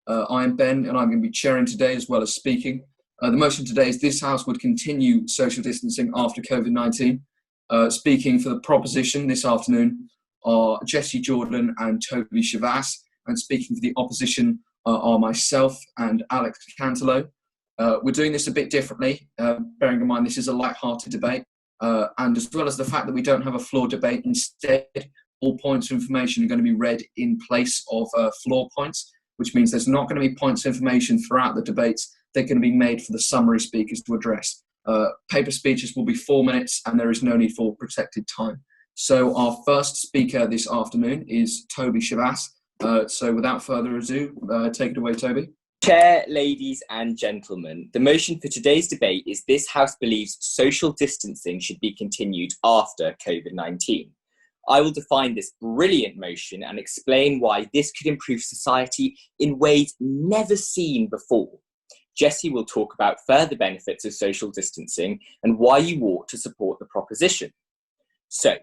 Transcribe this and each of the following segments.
I am Ben, and I'm going to be chairing today as well as speaking. The motion today is this House would continue social distancing after COVID-19. Speaking for the proposition this afternoon are Jessie Jordan and Toby Shavas, and speaking for the opposition are myself and Alex Cantelo. We're doing this a bit differently, bearing in mind this is a light-hearted debate, and as well as the fact that we don't have a floor debate. Instead, all points of information are going to be read in place of floor points, which means there's not going to be points of information throughout the debates. They're going to be made for the summary speakers to address. Paper speeches will be 4 minutes, and there is no need for protected time. So our first speaker this afternoon is Toby Shavas. So without further ado, take it away, Toby. Chair, ladies and gentlemen, the motion for today's debate is this House believes social distancing should be continued after COVID-19. I will define this brilliant motion and explain why this could improve society in ways never seen before. Jessie will talk about further benefits of social distancing and why you ought to support the proposition. So,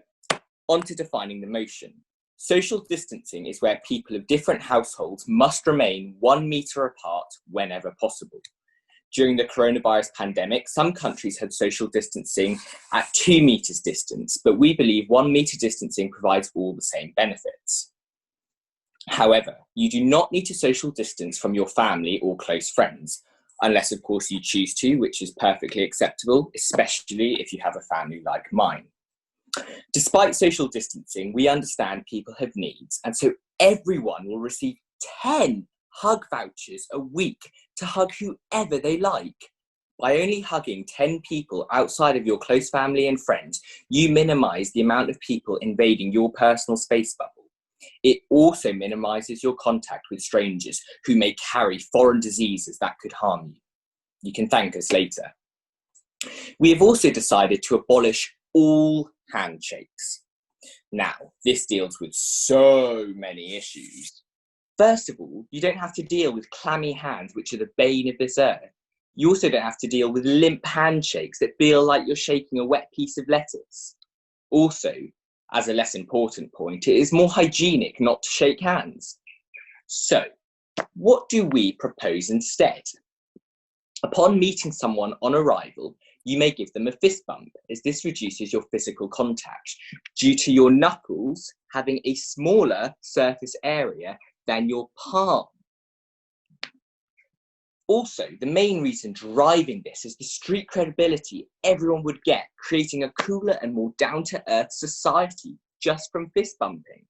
on to defining the motion. Social distancing is where people of different households must remain 1 metre apart whenever possible. During the coronavirus pandemic, some countries had social distancing at 2 metres distance, but we believe 1 metre distancing provides all the same benefits. However, you do not need to social distance from your family or close friends, unless of course you choose to, which is perfectly acceptable, especially if you have a family like mine. Despite social distancing, we understand people have needs, and so everyone will receive 10 hug vouchers a week to hug whoever they like. By only hugging 10 people outside of your close family and friends, you minimise the amount of people invading your personal space bubble. It also minimises your contact with strangers who may carry foreign diseases that could harm you. You can thank us later. We have also decided to abolish all handshakes. Now, this deals with so many issues. First of all, you don't have to deal with clammy hands, which are the bane of this earth. You also don't have to deal with limp handshakes that feel like you're shaking a wet piece of lettuce. Also, as a less important point, it is more hygienic not to shake hands. So, what do we propose instead? Upon meeting someone on arrival, you may give them a fist bump, as this reduces your physical contact due to your knuckles having a smaller surface area than your palm. Also, the main reason driving this is the street credibility everyone would get, creating a cooler and more down-to-earth society just from fist bumping.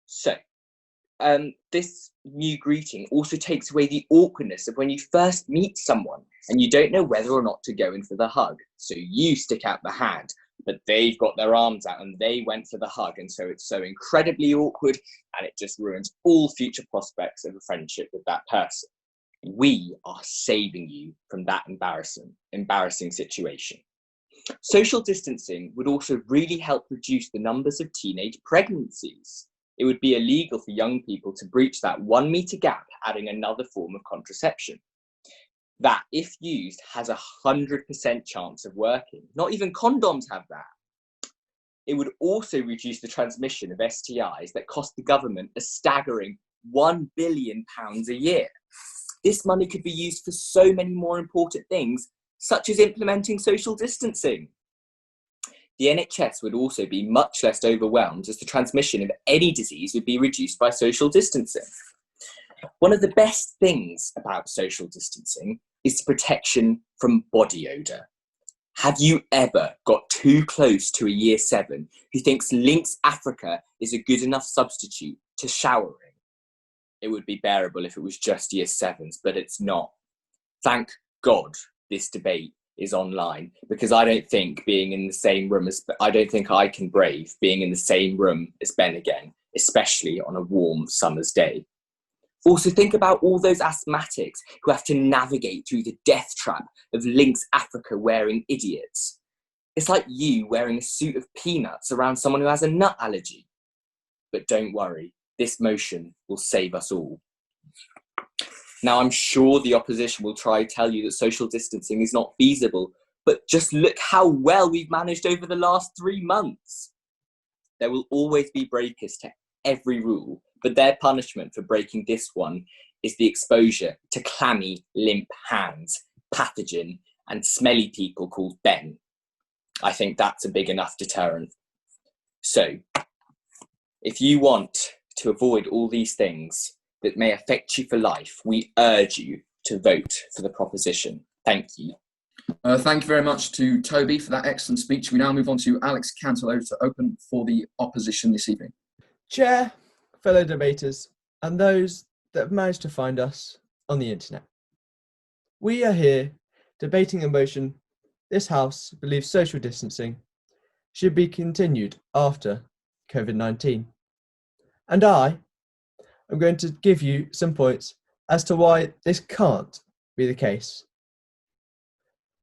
So, this new greeting also takes away the awkwardness of when you first meet someone and you don't know whether or not to go in for the hug. So you stick out the hand, but they've got their arms out and they went for the hug, and so it's so incredibly awkward and it just ruins all future prospects of a friendship with that person. We are saving you from that embarrassing situation. Social distancing would also really help reduce the numbers of teenage pregnancies. It would be illegal for young people to breach that 1 metre gap, adding another form of contraception. That, if used, has a 100% chance of working. Not even condoms have that. It would also reduce the transmission of STIs that cost the government a staggering £1 billion a year. This money could be used for so many more important things, such as implementing social distancing. The NHS would also be much less overwhelmed, as the transmission of any disease would be reduced by social distancing. One of the best things about social distancing is the protection from body odour. Have you ever got too close to a year 7 who thinks Lynx Africa is a good enough substitute to showering? It would be bearable if it was just year 7s, but it's not. Thank God this debate is online, because I don't think I can brave being in the same room as Ben again, especially on a warm summer's day. Also, think about all those asthmatics who have to navigate through the death trap of Lynx Africa wearing idiots. It's like you wearing a suit of peanuts around someone who has a nut allergy. But don't worry, this motion will save us all. Now, I'm sure the opposition will try to tell you that social distancing is not feasible, but just look how well we've managed over the last 3 months. There will always be breakers to every rule, but their punishment for breaking this one is the exposure to clammy, limp hands, pathogen, and smelly people called Ben. I think that's a big enough deterrent. So, if you want to avoid all these things that may affect you for life, we urge you to vote for the proposition. Thank you. Thank you very much to Toby for that excellent speech. We now move on to Alex Cantelo to open for the opposition this evening. Chair, fellow debaters, and those that have managed to find us on the internet. We are here debating a motion this House believes social distancing should be continued after COVID-19. And I am going to give you some points as to why this can't be the case.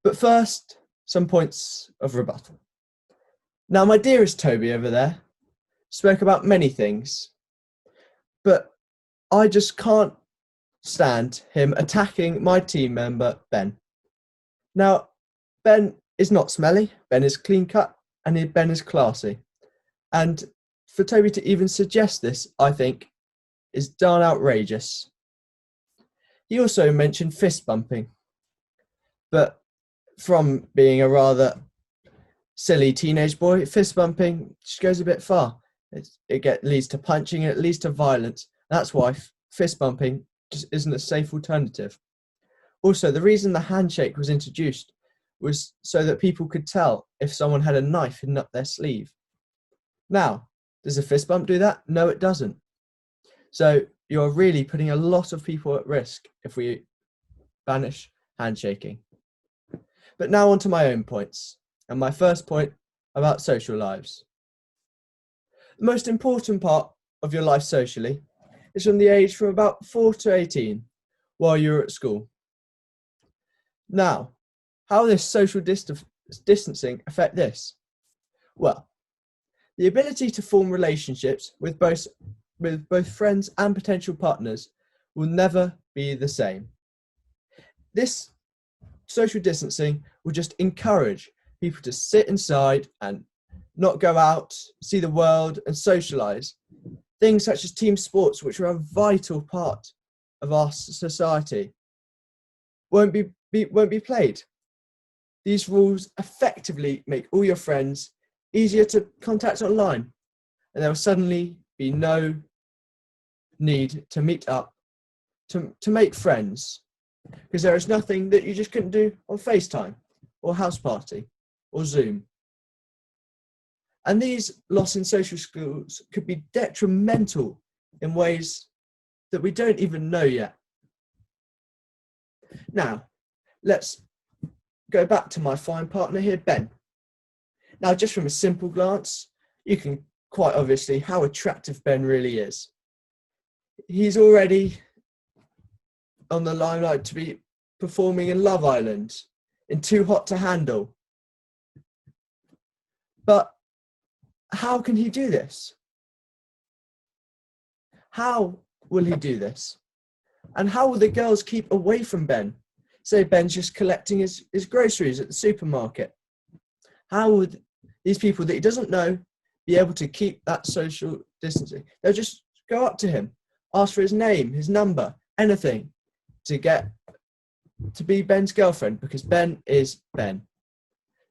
But first, some points of rebuttal. Now, my dearest Toby over there spoke about many things, but I just can't stand him attacking my team member, Ben. Now, Ben is not smelly, Ben is clean cut, and Ben is classy. And for Toby to even suggest this, I think, is darn outrageous. He also mentioned fist bumping, but from being a rather silly teenage boy, fist bumping just goes a bit far. It leads to punching, it leads to violence. That's why fist bumping just isn't a safe alternative. Also, the reason the handshake was introduced was so that people could tell if someone had a knife hidden up their sleeve. Now, does a fist bump do that? No, it doesn't. So you're really putting a lot of people at risk if we banish handshaking. But now on to my own points, and my first point about social lives. The most important part of your life socially is from the age from about 4 to 18 while you're at school. Now, how will this social distancing affect this? Well, the ability to form relationships with both friends and potential partners will never be the same. This social distancing will just encourage people to sit inside and not go out, see the world and socialise. Things such as team sports, which are a vital part of our society, won't be played. These rules effectively make all your friends easier to contact online, and there will suddenly be no need to meet up to make friends, because there is nothing that you just couldn't do on FaceTime or House Party or Zoom. And these loss in social skills could be detrimental in ways that we don't even know yet. Now, let's go back to my fine partner here, Ben. Now, just from a simple glance, you can quite obviously how attractive Ben really is. He's already on the limelight to be performing in Love Island, in Too Hot to Handle. But how can he do this? How will he do this? And how will the girls keep away from Ben? Say Ben's just collecting his groceries at the supermarket. How would these people that he doesn't know be able to keep that social distancing? They'll just go up to him, ask for his name, his number, anything to get to be Ben's girlfriend, because Ben is Ben.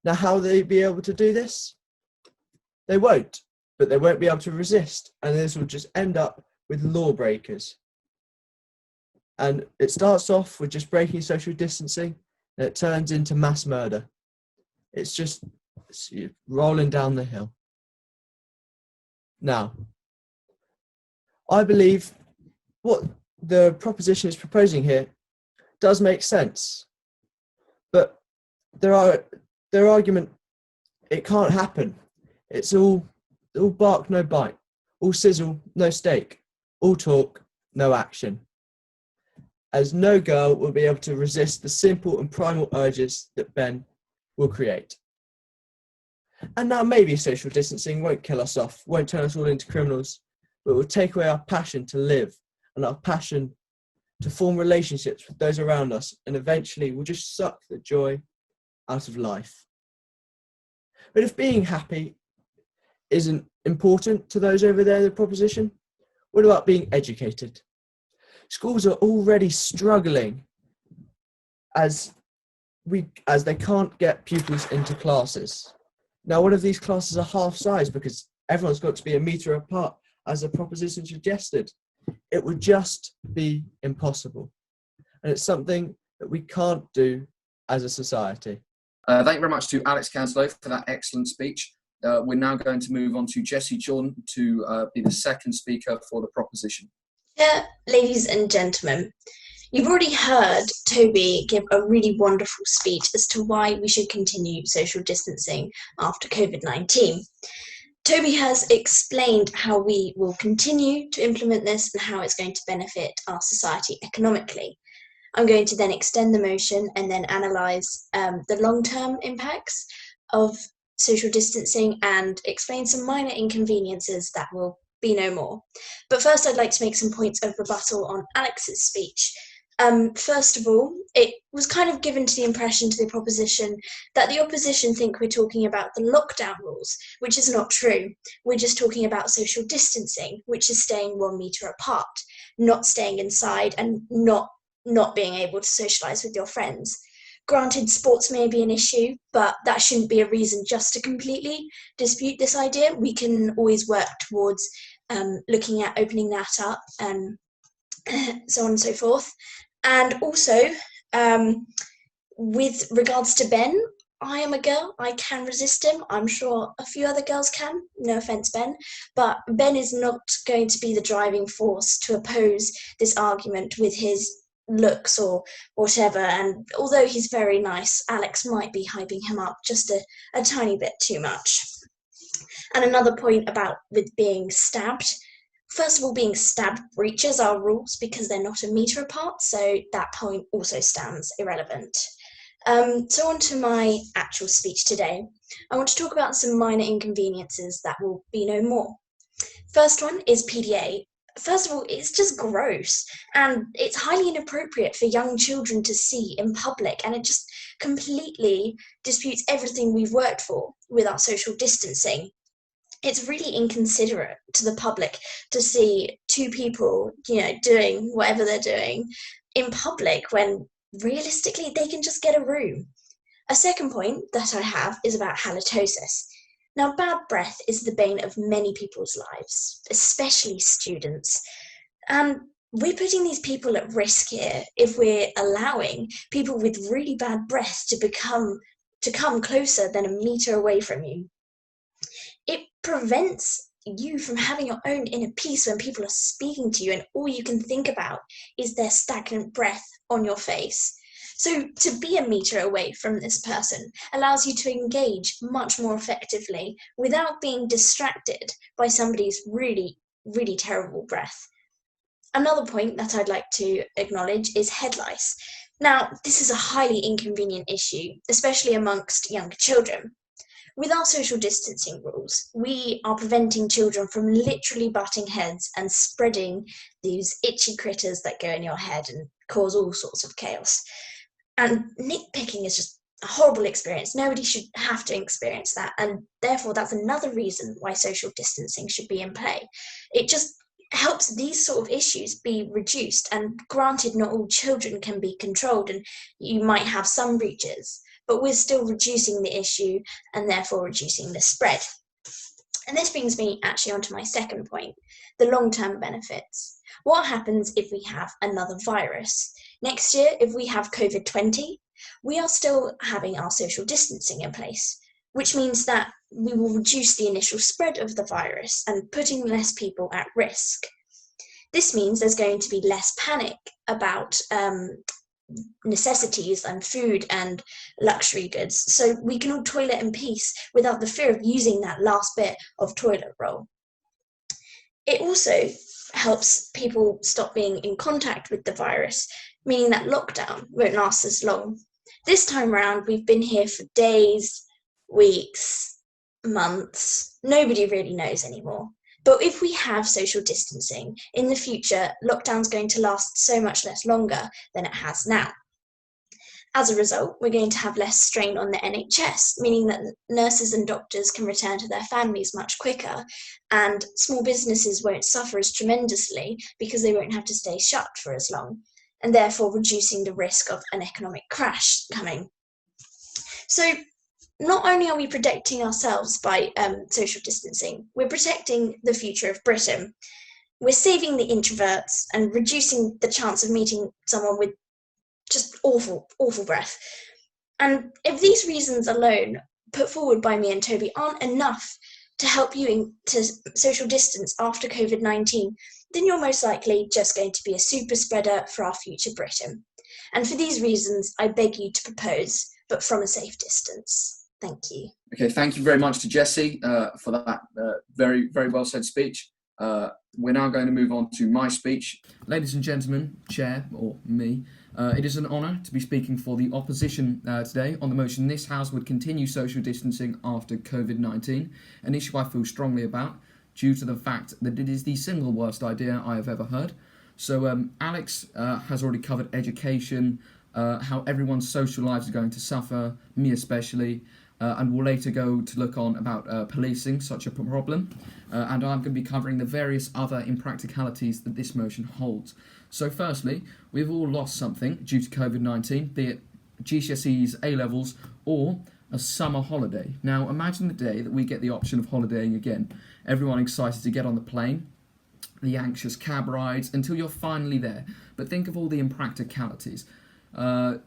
Now, how will they be able to do this? They won't, but they won't be able to resist, and this will just end up with lawbreakers. And it starts off with just breaking social distancing, and it turns into mass murder. It's rolling down the hill. Now, I believe what the proposition is proposing here does make sense, but their argument, it can't happen. It's all bark, no bite, all sizzle, no steak, all talk, no action, as no girl will be able to resist the simple and primal urges that Ben will create. And now maybe social distancing won't kill us off, won't turn us all into criminals, but will take away our passion to live and our passion to form relationships with those around us, and eventually will just suck the joy out of life. But if being happy isn't important to those over there in the proposition, What about being educated? Schools are already struggling as they can't get pupils into classes. Now, one of these classes are half size because everyone's got to be a metre apart, as the proposition suggested. It would just be impossible. And it's something that we can't do as a society. Thank you very much to Alex Canslow for that excellent speech. We're now going to move on to Jessie Jordan to be the second speaker for the proposition. Yeah, ladies and gentlemen, you've already heard Toby give a really wonderful speech as to why we should continue social distancing after COVID-19. Toby has explained how we will continue to implement this and how it's going to benefit our society economically. I'm going to then extend the motion and then analyse the long-term impacts of social distancing and explain some minor inconveniences that will be no more. But first, I'd like to make some points of rebuttal on Alex's speech. First of all, it was kind of given to the impression to the proposition that the opposition think we're talking about the lockdown rules, which is not true. We're just talking about social distancing, which is staying 1 metre apart, not staying inside and not being able to socialise with your friends. Granted, sports may be an issue, but that shouldn't be a reason just to completely dispute this idea. We can always work towards looking at opening that up and so on and so forth. And also, with regards to Ben, I am a girl, I can resist him. I'm sure a few other girls can, no offence, Ben. But Ben is not going to be the driving force to oppose this argument with his looks or whatever. And although he's very nice, Alex might be hyping him up just a tiny bit too much. And another point about with being stabbed. First of all, being stabbed breaches our rules because they're not a metre apart, so that point also stands irrelevant. So on to my actual speech today. I want to talk about some minor inconveniences that will be no more. First one is PDA. First of all, it's just gross and it's highly inappropriate for young children to see in public, and it just completely disputes everything we've worked for with our social distancing. It's really inconsiderate to the public to see two people, doing whatever they're doing in public when realistically they can just get a room. A second point that I have is about halitosis. Now, bad breath is the bane of many people's lives, especially students. And we're putting these people at risk here if we're allowing people with really bad breath to come closer than a metre away from you. It prevents you from having your own inner peace when people are speaking to you and all you can think about is their stagnant breath on your face. So to be a metre away from this person allows you to engage much more effectively without being distracted by somebody's really, really terrible breath. Another point that I'd like to acknowledge is head lice. Now, this is a highly inconvenient issue, especially amongst younger children. With our social distancing rules, we are preventing children from literally butting heads and spreading these itchy critters that go in your head and cause all sorts of chaos. And nitpicking is just a horrible experience. Nobody should have to experience that. And therefore, that's another reason why social distancing should be in play. It just helps these sort of issues be reduced. And granted, not all children can be controlled and you might have some breaches, but we're still reducing the issue and therefore reducing the spread. And this brings me actually onto my second point, the long-term benefits. What happens if we have another virus? Next year, if we have COVID-20, we are still having our social distancing in place, which means that we will reduce the initial spread of the virus and putting less people at risk. This means there's going to be less panic about necessities and food and luxury goods, so we can all toilet in peace without the fear of using that last bit of toilet roll. It also helps people stop being in contact with the virus, meaning that lockdown won't last as long. This time around, we've been here for days, weeks, months. Nobody really knows anymore. But if we have social distancing, in the future, lockdown's going to last so much less longer than it has now. As a result, we're going to have less strain on the NHS, meaning that nurses and doctors can return to their families much quicker, and small businesses won't suffer as tremendously because they won't have to stay shut for as long, and therefore reducing the risk of an economic crash coming. So not only are we protecting ourselves by social distancing, we're protecting the future of Britain. We're saving the introverts and reducing the chance of meeting someone with just awful breath. And if these reasons alone, put forward by me and Toby, aren't enough to help you to social distance after COVID-19, then you're most likely just going to be a super spreader for our future Britain. And for these reasons, I beg you to propose, but from a safe distance. Thank you. Okay, thank you very much to Jessie for that very, very well said speech. We're now going to move on to my speech. Ladies and gentlemen, Chair, or me, it is an honour to be speaking for the opposition today on the motion this House would continue social distancing after COVID-19, an issue I feel strongly about due to the fact that it is the single worst idea I have ever heard. So Alex has already covered education, how everyone's social lives are going to suffer, me especially, and we'll later go to look on about policing such a problem, and I'm going to be covering the various other impracticalities that this motion holds. So firstly, we've all lost something due to COVID-19, be it GCSEs, A-levels, or a summer holiday. Now imagine the day that we get the option of holidaying again. Everyone excited to get on the plane, the anxious cab rides until you're finally there. But think of all the impracticalities.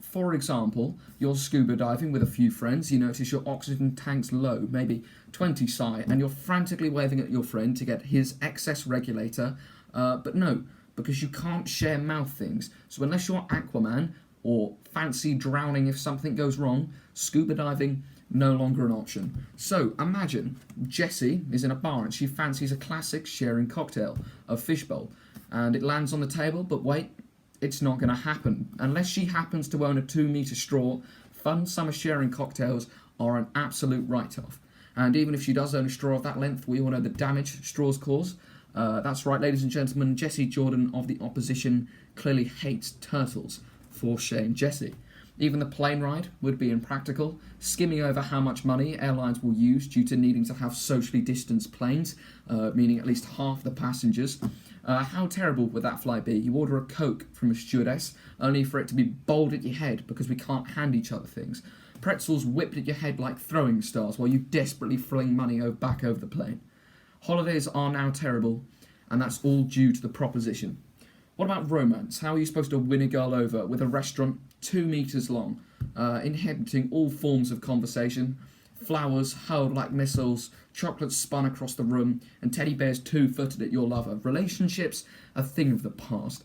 For example, you're scuba diving with a few friends, you notice your oxygen tank's low, maybe 20 psi, and you're frantically waving at your friend to get his excess regulator, but no, because you can't share mouth things. So unless you're Aquaman, or fancy drowning if something goes wrong, scuba diving no longer an option. So imagine Jessie is in a bar and she fancies a classic sharing cocktail, a fishbowl, and it lands on the table, but wait, it's not going to happen. Unless she happens to own a 2-metre straw, fun summer sharing cocktails are an absolute write-off. And even if she does own a straw of that length, we all know the damage straws cause. That's right, ladies and gentlemen, Jessie Jordan of the opposition clearly hates turtles. For shame, Jessie. Even the plane ride would be impractical, skimming over how much money airlines will use due to needing to have socially distanced planes, meaning at least half the passengers. How terrible would that flight be? You order a Coke from a stewardess, only for it to be bowled at your head because we can't hand each other things. Pretzels whipped at your head like throwing stars while you desperately fling money back over the plane. Holidays are now terrible, and that's all due to the proposition. What about romance? How are you supposed to win a girl over with a restaurant 2 metres long, inhibiting all forms of conversation, flowers hurled like missiles, chocolates spun across the room, and teddy bears 2-footed at your lover? Relationships, a thing of the past.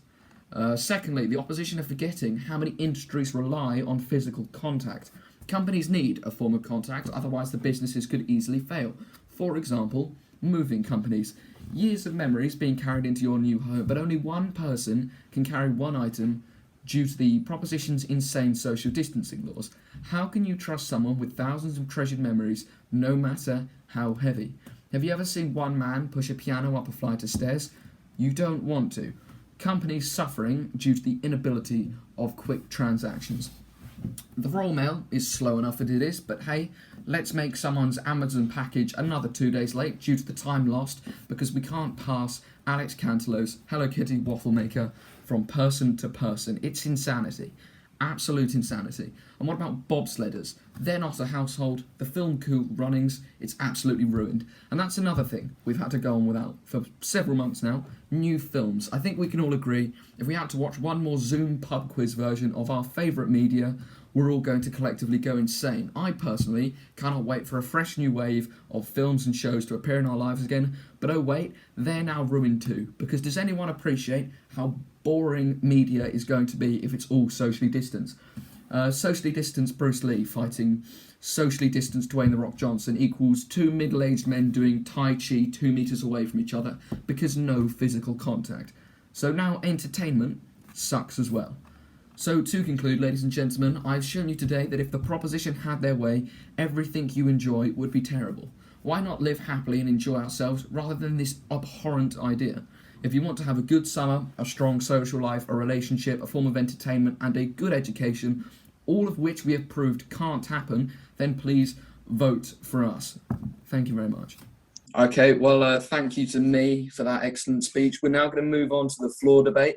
Secondly, the opposition are forgetting how many industries rely on physical contact. Companies need a form of contact, otherwise the businesses could easily fail. For example, moving companies. Years of memories being carried into your new home, but only one person can carry one item due to the proposition's insane social distancing laws. How can you trust someone with thousands of treasured memories, no matter how heavy? Have you ever seen one man push a piano up a flight of stairs? You don't want to. Companies suffering due to the inability of quick transactions. The Royal Mail is slow enough as it is, but hey, let's make someone's Amazon package another 2 days late due to the time lost because we can't pass Alex Cantelou's Hello Kitty waffle maker from person to person. It's insanity. Absolute insanity. And what about bobsledders? They're not a household. The film Cool Runnings, it's absolutely ruined. And that's another thing we've had to go on without for several months now. New films. I think we can all agree if we had to watch one more Zoom pub quiz version of our favourite media, we're all going to collectively go insane. I personally cannot wait for a fresh new wave of films and shows to appear in our lives again, but oh wait, they're now ruined too, because does anyone appreciate how boring media is going to be if it's all socially distanced? Socially distanced Bruce Lee fighting socially distanced Dwayne The Rock Johnson equals 2 middle-aged men doing Tai Chi 2 metres away from each other because no physical contact. So now entertainment sucks as well. So to conclude, ladies and gentlemen, I've shown you today that if the proposition had their way, everything you enjoy would be terrible. Why not live happily and enjoy ourselves rather than this abhorrent idea? If you want to have a good summer, a strong social life, a relationship, a form of entertainment, and a good education, all of which we have proved can't happen, then please vote for us. Thank you very much. Okay, well, thank you to me for that excellent speech. We're now going to move on to the floor debate.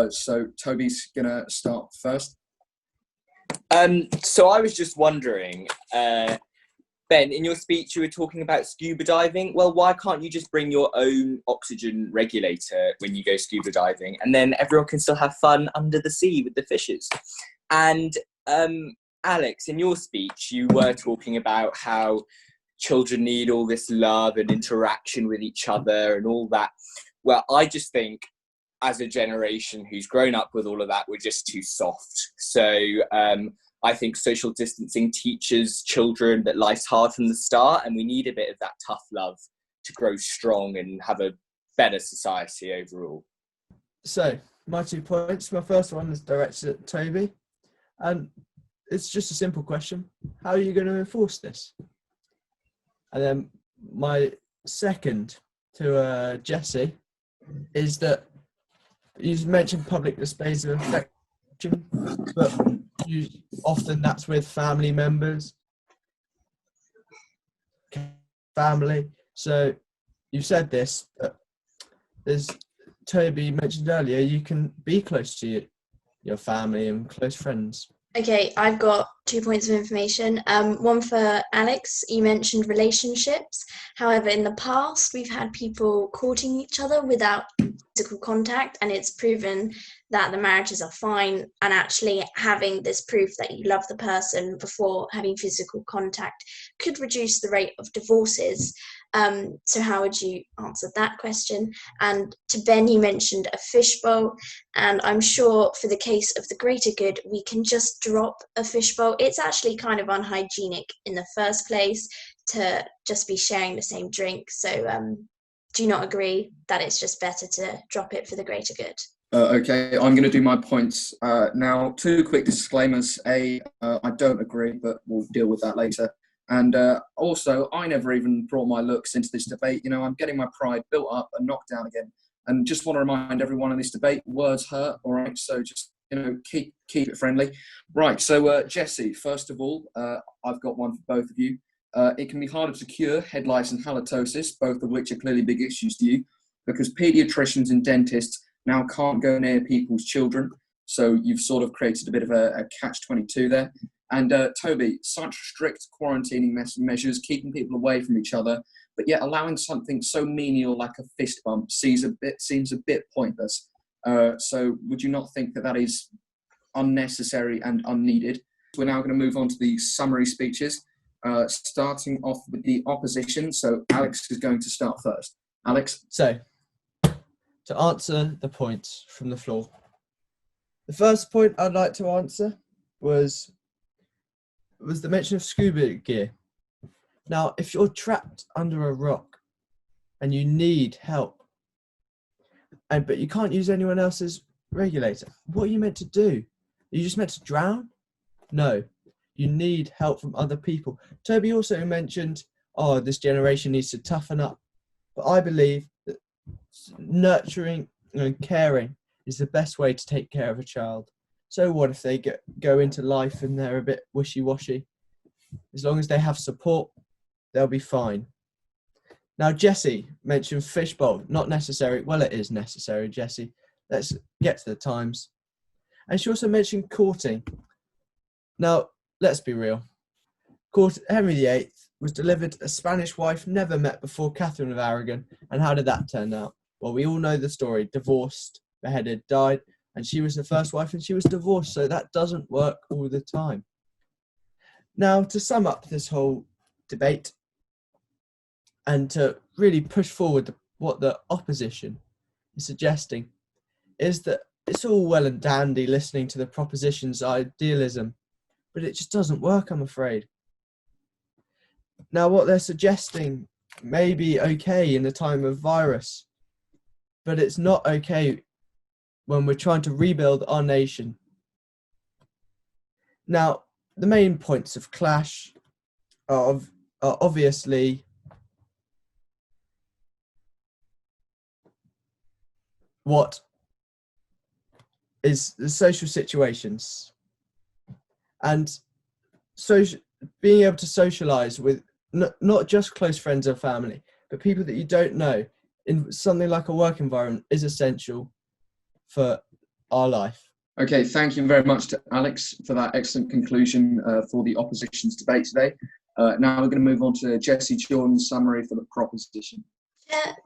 So Toby's going to start first. So I was just wondering, Ben, in your speech you were talking about scuba diving. Well, why can't you just bring your own oxygen regulator when you go scuba diving, and then everyone can still have fun under the sea with the fishes? And Alex, in your speech you were talking about how children need all this love and interaction with each other and all that. Well, I just think as a generation who's grown up with all of that, we're just too soft. So I think social distancing teaches children that life's hard from the start, and we need a bit of that tough love to grow strong and have a better society overall. So, my 2 points. My first one is directed at Toby, and it's just a simple question. How are you going to enforce this? And then my second to Jesse is that you mentioned public displays of affection, but often that's with family members. Family. So you said this, but as Toby mentioned earlier, you can be close to your family and close friends. Okay, I've got 2 points of information. One for Alex, you mentioned relationships. However, in the past, we've had people courting each other without physical contact, and it's proven that the marriages are fine, and actually having this proof that you love the person before having physical contact could reduce the rate of divorces. So how would you answer that question? And to Ben, you mentioned a fishbowl, and I'm sure for the case of the greater good, we can just drop a fishbowl. It's actually kind of unhygienic in the first place to just be sharing the same drink. So do you not agree that it's just better to drop it for the greater good? Okay, I'm going to do my points now. 2 quick disclaimers. I don't agree, but we'll deal with that later. And also, I never even brought my looks into this debate. You know, I'm getting my pride built up and knocked down again. And just want to remind everyone in this debate, words hurt, all right? So just, you know, keep it friendly. Right, so Jesse, first of all, I've got one for both of you. It can be harder to cure head lice and halitosis, both of which are clearly big issues to you, because paediatricians and dentists now can't go near people's children. So you've sort of created a bit of a catch-22 there. And Toby, such strict quarantining measures, keeping people away from each other, but yet allowing something so menial like a fist bump seems a bit pointless. So would you not think that is unnecessary and unneeded? We're now going to move on to the summary speeches, starting off with the opposition. So Alex is going to start first. Alex? So, to answer the points from the floor, the first point I'd like to answer was the mention of scuba gear. Now, if you're trapped under a rock and you need help, but you can't use anyone else's regulator, what are you meant to do? Are you just meant to drown? No, you need help from other people. Toby also mentioned, this generation needs to toughen up. But I believe that nurturing and caring is the best way to take care of a child. So what if they go into life and they're a bit wishy-washy? As long as they have support, they'll be fine. Now, Jessie mentioned fishbowl, not necessary. Well, it is necessary, Jessie. Let's get to the times. And she also mentioned courting. Now, let's be real. Henry VIII was delivered a Spanish wife never met before, Catherine of Aragon. And how did that turn out? Well, we all know the story. Divorced, beheaded, died. And she was the first wife and she was divorced. So that doesn't work all the time. Now, to sum up this whole debate and to really push forward what the opposition is suggesting is that it's all well and dandy listening to the proposition's idealism, but it just doesn't work, I'm afraid. Now, what they're suggesting may be okay in the time of virus, but it's not okay when we're trying to rebuild our nation. Now, the main points of clash are obviously what is the social situations and being able to socialize with not just close friends and family, but people that you don't know in something like a work environment is essential for our life. Okay, thank you very much to Alex for that excellent conclusion for the opposition's debate today. Now we're going to move on to Jessie Jordan's summary for the proposition.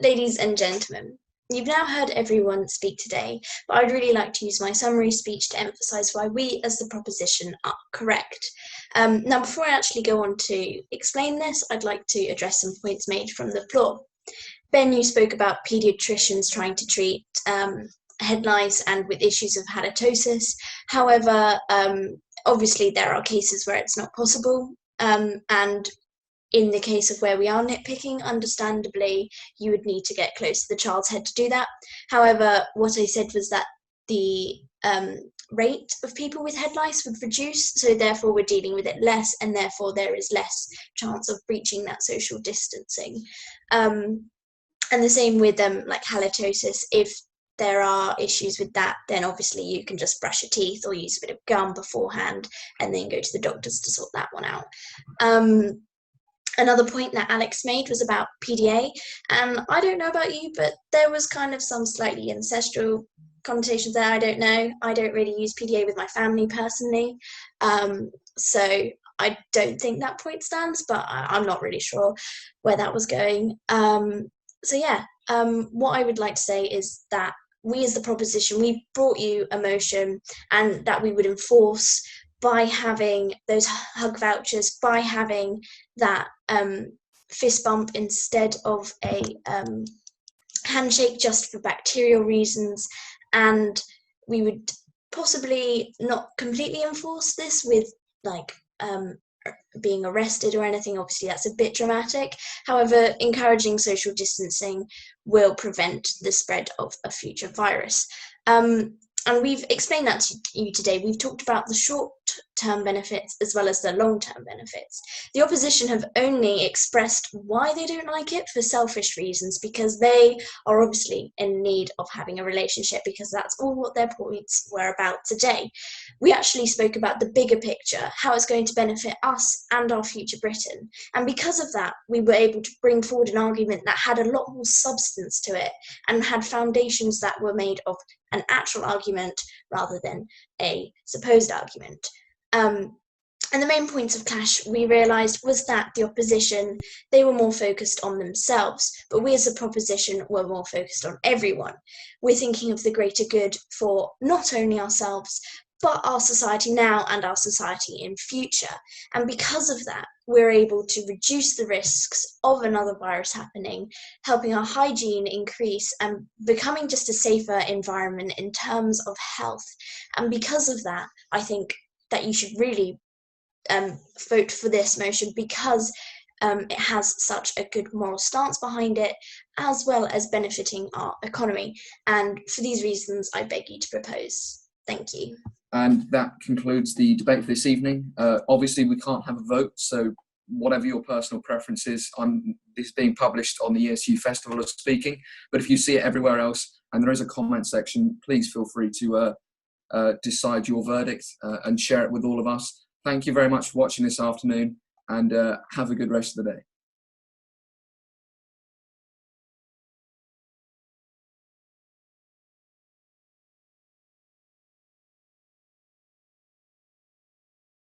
Ladies and gentlemen, you've now heard everyone speak today, but I'd really like to use my summary speech to emphasise why we as the proposition are correct. Now, before I actually go on to explain this, I'd like to address some points made from the floor. Ben, you spoke about paediatricians trying to treat head lice and with issues of halitosis. However, obviously there are cases where it's not possible, and in the case of where we are nitpicking, understandably, you would need to get close to the child's head to do that. However, what I said was that the rate of people with head lice would reduce, so therefore we're dealing with it less, and therefore there is less chance of breaching that social distancing. And the same with like halitosis. If there are issues with that, then obviously you can just brush your teeth or use a bit of gum beforehand and then go to the doctors to sort that one out. Another point that Alex made was about PDA, and I don't know about you, but there was kind of some slightly ancestral connotations there. I don't know. I don't really use PDA with my family personally, so I don't think that point stands, but I'm not really sure where that was going. So yeah, what I would like to say is that we as the proposition, we brought you a motion and that we would enforce by having those hug vouchers, by having that fist bump instead of a handshake just for bacterial reasons. And we would possibly not completely enforce this with like being arrested or anything. Obviously that's a bit dramatic. However, encouraging social distancing will prevent the spread of a future virus. And we've explained that to you today. We've talked about the short-term benefits as well as the long-term benefits. The opposition have only expressed why they don't like it for selfish reasons, because they are obviously in need of having a relationship, because that's all what their points were about today. We actually spoke about the bigger picture, how it's going to benefit us and our future Britain. And because of that, we were able to bring forward an argument that had a lot more substance to it and had foundations that were made of an actual argument rather than a supposed argument. And the main points of clash we realised was that the opposition, they were more focused on themselves, but we as a proposition were more focused on everyone. We're thinking of the greater good for not only ourselves, but our society now and our society in future. And because of that, we're able to reduce the risks of another virus happening, helping our hygiene increase and becoming just a safer environment in terms of health. And because of that, I think that you should really vote for this motion, because it has such a good moral stance behind it, as well as benefiting our economy. And for these reasons, I beg you to propose. Thank you. And that concludes the debate for this evening. Obviously, we can't have a vote, so whatever your personal preference is, this is being published on the ESU Festival of Speaking, but if you see it everywhere else and there is a comment section, please feel free to decide your verdict and share it with all of us. Thank you very much for watching this afternoon, and have a good rest of the day.